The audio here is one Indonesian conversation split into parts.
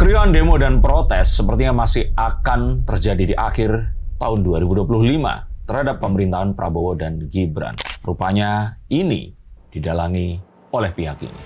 Keriuhan demo dan protes sepertinya masih akan terjadi di akhir tahun 2025 terhadap pemerintahan Prabowo dan Gibran. Rupanya ini didalangi oleh pihak ini.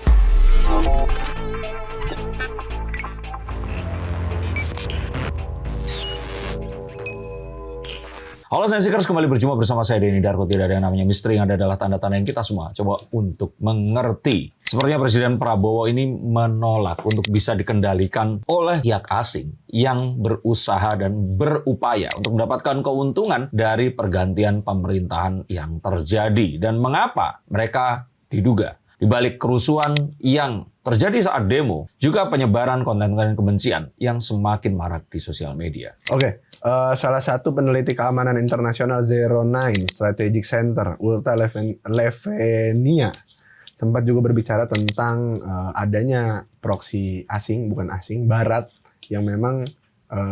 Halo Sensikers, kembali berjumpa bersama saya Denny Darko. Tidak ada yang namanya misteri, yang ada adalah tanda-tanda yang kita semua coba untuk mengerti. Sepertinya Presiden Prabowo ini menolak untuk bisa dikendalikan oleh pihak asing yang berusaha dan berupaya untuk mendapatkan keuntungan dari pergantian pemerintahan yang terjadi. Dan mengapa mereka diduga di balik kerusuhan yang terjadi saat demo, juga penyebaran konten-konten kebencian yang semakin marak di sosial media. Salah satu peneliti keamanan internasional Zero9 Strategic Center, Ulta Levenia, sempat juga berbicara tentang adanya proksi asing, bukan asing, barat, yang memang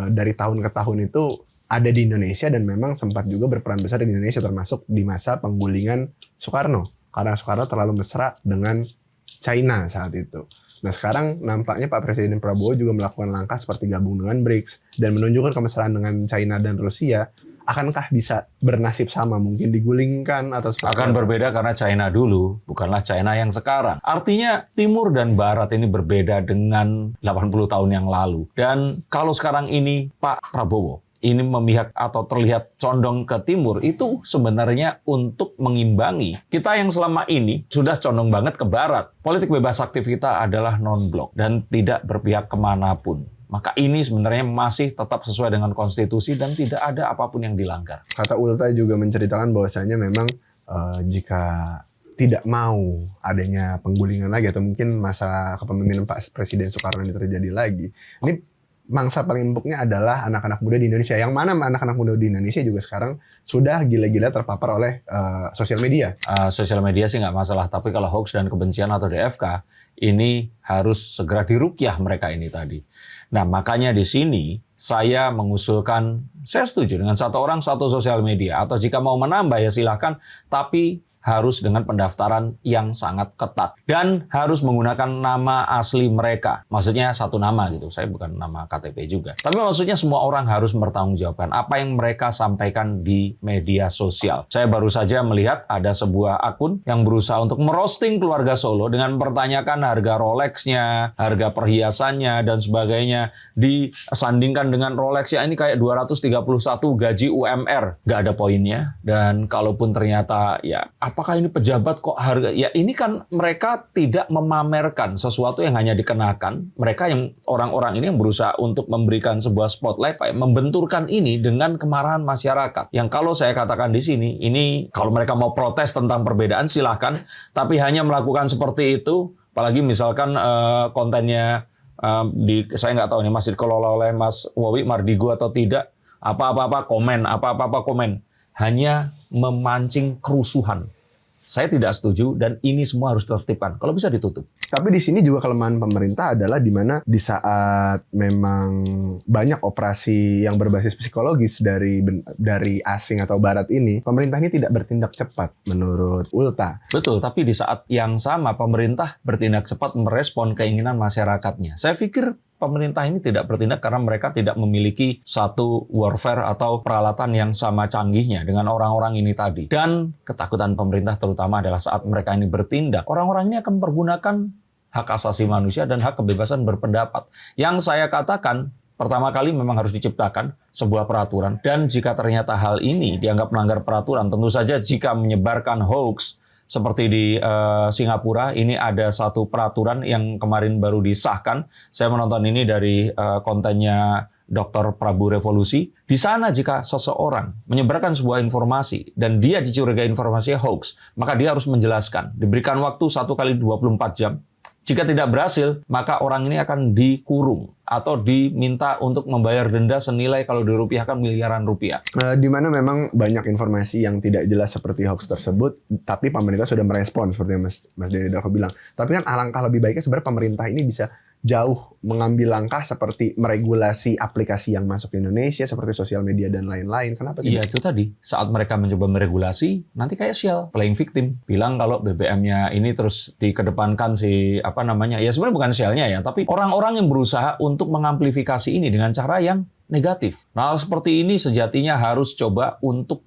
dari tahun ke tahun itu ada di Indonesia dan memang sempat juga berperan besar di Indonesia, termasuk di masa penggulingan Soekarno. Karena Soekarno terlalu mesra dengan China saat itu. Nah sekarang nampaknya Pak Presiden Prabowo juga melakukan langkah seperti gabung dengan BRICS dan menunjukkan kemesraan dengan China dan Rusia. Akankah bisa bernasib sama, mungkin digulingkan atau seperti akan berbeda karena China dulu bukanlah China yang sekarang. Artinya Timur dan Barat ini berbeda dengan 80 tahun yang lalu. Dan kalau sekarang ini Pak Prabowo ini memihak atau terlihat condong ke timur, itu sebenarnya untuk mengimbangi kita yang selama ini sudah condong banget ke barat. Politik bebas aktif kita adalah non-blok dan tidak berpihak kemanapun. Maka ini sebenarnya masih tetap sesuai dengan konstitusi dan tidak ada apapun yang dilanggar. Kata Ulta juga menceritakan bahwasanya memang jika tidak mau adanya penggulingan lagi atau mungkin masa kepemimpinan Pak Presiden Soekarno ini terjadi lagi, ini mangsa paling empuknya adalah anak-anak muda di Indonesia. Yang mana anak-anak muda di Indonesia juga sekarang sudah gila-gila terpapar oleh sosial media. Sosial media sih nggak masalah, tapi kalau hoax dan kebencian atau DFK, ini harus segera dirukyah mereka ini tadi. Nah makanya di sini saya mengusulkan, saya setuju dengan satu orang satu sosial media. Atau jika mau menambah ya silahkan, tapi harus dengan pendaftaran yang sangat ketat. Dan harus menggunakan nama asli mereka. Maksudnya satu nama gitu. Saya bukan nama KTP juga. Tapi maksudnya semua orang harus bertanggungjawabkan apa yang mereka sampaikan di media sosial. Saya baru saja melihat ada sebuah akun yang berusaha untuk merosting keluarga Solo dengan mempertanyakan harga Rolex-nya, harga perhiasannya, dan sebagainya. Disandingkan dengan Rolex ya ini kayak 231 gaji UMR. Nggak ada poinnya. Dan kalaupun ternyata ya apakah ini pejabat kok harga? Ya ini kan mereka tidak memamerkan sesuatu yang hanya dikenakan. Mereka yang orang-orang ini yang berusaha untuk memberikan sebuah spotlight, membenturkan ini dengan kemarahan masyarakat. Yang kalau saya katakan di sini, ini kalau mereka mau protes tentang perbedaan silahkan, tapi hanya melakukan seperti itu, apalagi misalkan kontennya saya nggak tahu ini masih dikelola oleh Mas Wowi Mardigo atau tidak, apa-apa komen, hanya memancing kerusuhan. Saya tidak setuju dan ini semua harus ditertibkan. Kalau bisa ditutup. Tapi di sini juga kelemahan pemerintah adalah di mana di saat memang banyak operasi yang berbasis psikologis dari asing atau barat ini, pemerintah ini tidak bertindak cepat menurut Ulta. Betul, tapi di saat yang sama pemerintah bertindak cepat merespon keinginan masyarakatnya. Saya pikir pemerintah ini tidak bertindak karena mereka tidak memiliki satu warfare atau peralatan yang sama canggihnya dengan orang-orang ini tadi. Dan ketakutan pemerintah terutama adalah saat mereka ini bertindak, orang-orang ini akan mempergunakan hak asasi manusia dan hak kebebasan berpendapat. Yang saya katakan, pertama kali memang harus diciptakan sebuah peraturan. Dan jika ternyata hal ini dianggap melanggar peraturan, tentu saja jika menyebarkan hoax, seperti di Singapura, ini ada satu peraturan yang kemarin baru disahkan. Saya menonton ini dari kontennya Dr. Prabu Revolusi. Di sana jika seseorang menyebarkan sebuah informasi dan dia dicurigai informasinya hoax, maka dia harus menjelaskan. Diberikan waktu 1 kali 24 jam. Jika tidak berhasil, maka orang ini akan dikurung atau diminta untuk membayar denda senilai kalau dirupiahkan miliaran rupiah. Di mana memang banyak informasi yang tidak jelas seperti hoax tersebut, tapi pemerintah sudah merespon seperti yang Mas Denny Darko bilang. Tapi kan alangkah lebih baiknya sebenarnya pemerintah ini bisa jauh mengambil langkah seperti meregulasi aplikasi yang masuk ke Indonesia seperti sosial media dan lain-lain. Kenapa tidak? Iya itu tadi, saat mereka mencoba meregulasi, nanti kayak Shell, playing victim. Bilang kalau BBM-nya ini terus dikedepankan ya sebenarnya bukan Shell-nya ya, tapi orang-orang yang berusaha untuk untuk mengamplifikasi ini dengan cara yang negatif. Nah, hal seperti ini sejatinya harus coba untuk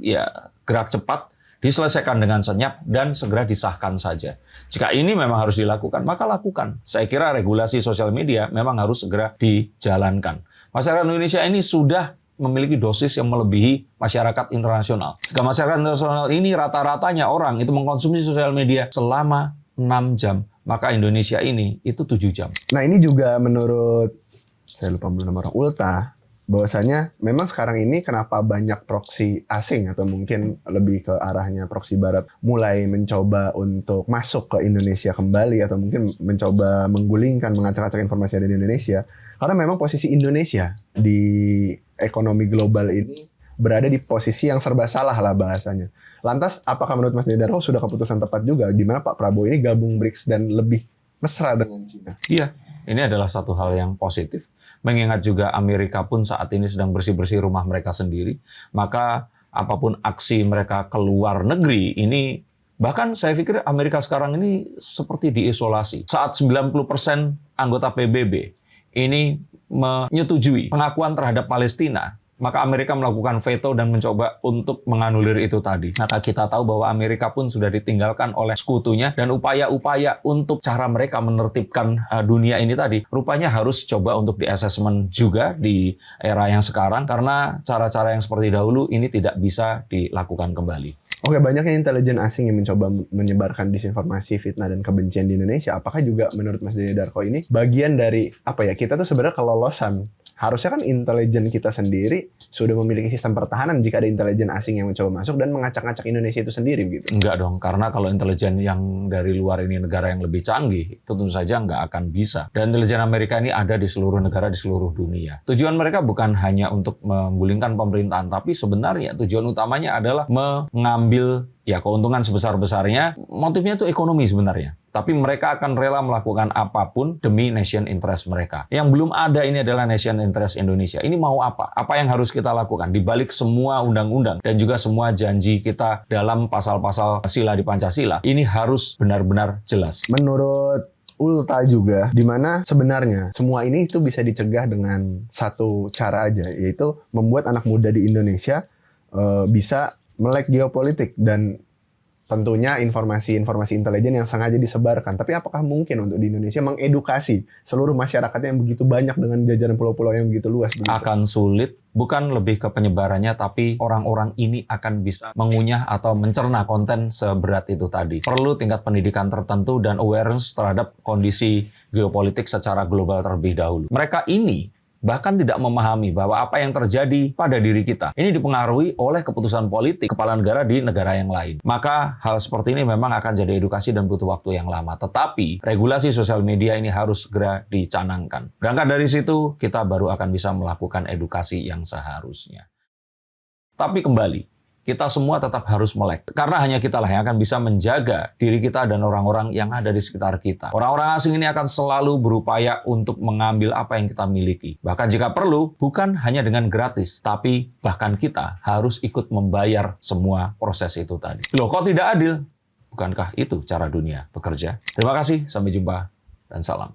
gerak cepat, diselesaikan dengan senyap, dan segera disahkan saja. Jika ini memang harus dilakukan, maka lakukan. Saya kira regulasi sosial media memang harus segera dijalankan. Masyarakat Indonesia ini sudah memiliki dosis yang melebihi masyarakat internasional. Jika masyarakat internasional ini rata-ratanya orang itu mengkonsumsi sosial media selama 6 jam, maka Indonesia ini itu 7 jam. Nah ini juga menurut, saya lupa nama orang, Ulta, bahwasanya memang sekarang ini kenapa banyak proksi asing atau mungkin lebih ke arahnya proksi barat mulai mencoba untuk masuk ke Indonesia kembali atau mungkin mencoba menggulingkan, mengacak-acak informasi ada di Indonesia. Karena memang posisi Indonesia di ekonomi global ini berada di posisi yang serba salah lah bahasanya. Lantas apakah menurut Mas Dedarko sudah keputusan tepat juga di mana Pak Prabowo ini gabung BRICS dan lebih mesra dengan Cina? Iya, ini adalah satu hal yang positif. Mengingat juga Amerika pun saat ini sedang bersih-bersih rumah mereka sendiri. Maka apapun aksi mereka keluar negeri ini, bahkan saya pikir Amerika sekarang ini seperti diisolasi. Saat 90% anggota PBB ini menyetujui pengakuan terhadap Palestina, maka Amerika melakukan veto dan mencoba untuk menganulir itu tadi. Maka kita tahu bahwa Amerika pun sudah ditinggalkan oleh sekutunya, dan upaya-upaya untuk cara mereka menertibkan dunia ini tadi rupanya harus coba untuk di-assessment juga di era yang sekarang, karena cara-cara yang seperti dahulu ini tidak bisa dilakukan kembali. Oke, banyaknya intelijen asing yang mencoba menyebarkan disinformasi, fitnah, dan kebencian di Indonesia. Apakah juga menurut Mas Dedarko ini bagian dari kita tuh sebenarnya kelolosan? Harusnya kan intelijen kita sendiri sudah memiliki sistem pertahanan jika ada intelijen asing yang mencoba masuk dan mengacak-ngacak Indonesia itu sendiri begitu. Enggak dong, karena kalau intelijen yang dari luar ini negara yang lebih canggih, itu tentu saja nggak akan bisa. Dan intelijen Amerika ini ada di seluruh negara di seluruh dunia. Tujuan mereka bukan hanya untuk menggulingkan pemerintahan, tapi sebenarnya tujuan utamanya adalah mengambil keuntungan sebesar-besarnya. Motifnya itu ekonomi sebenarnya. Tapi mereka akan rela melakukan apapun demi nation interest mereka. Yang belum ada ini adalah nation interest Indonesia. Ini mau apa? Apa yang harus kita lakukan? Di balik semua undang-undang dan juga semua janji kita dalam pasal-pasal sila di Pancasila, ini harus benar-benar jelas. Menurut Ulta juga, di mana sebenarnya semua ini itu bisa dicegah dengan satu cara aja, yaitu membuat anak muda di Indonesia bisa melek geopolitik dan tentunya informasi-informasi intelijen yang sengaja disebarkan. Tapi apakah mungkin untuk di Indonesia mengedukasi seluruh masyarakatnya yang begitu banyak dengan jajaran pulau-pulau yang begitu luas? Begitu? Akan sulit, bukan lebih ke penyebarannya, tapi orang-orang ini akan bisa mengunyah atau mencerna konten seberat itu tadi. Perlu tingkat pendidikan tertentu dan awareness terhadap kondisi geopolitik secara global terlebih dahulu. Mereka ini bahkan tidak memahami bahwa apa yang terjadi pada diri kita ini dipengaruhi oleh keputusan politik kepala negara di negara yang lain. Maka hal seperti ini memang akan jadi edukasi dan butuh waktu yang lama. Tetapi regulasi sosial media ini harus segera dicanangkan. Berangkat dari situ, kita baru akan bisa melakukan edukasi yang seharusnya. Tapi kembali, kita semua tetap harus melek. Karena hanya kitalah yang akan bisa menjaga diri kita dan orang-orang yang ada di sekitar kita. Orang-orang asing ini akan selalu berupaya untuk mengambil apa yang kita miliki. Bahkan jika perlu, bukan hanya dengan gratis, tapi bahkan kita harus ikut membayar semua proses itu tadi. Loh, kok tidak adil? Bukankah itu cara dunia bekerja? Terima kasih, sampai jumpa, dan salam.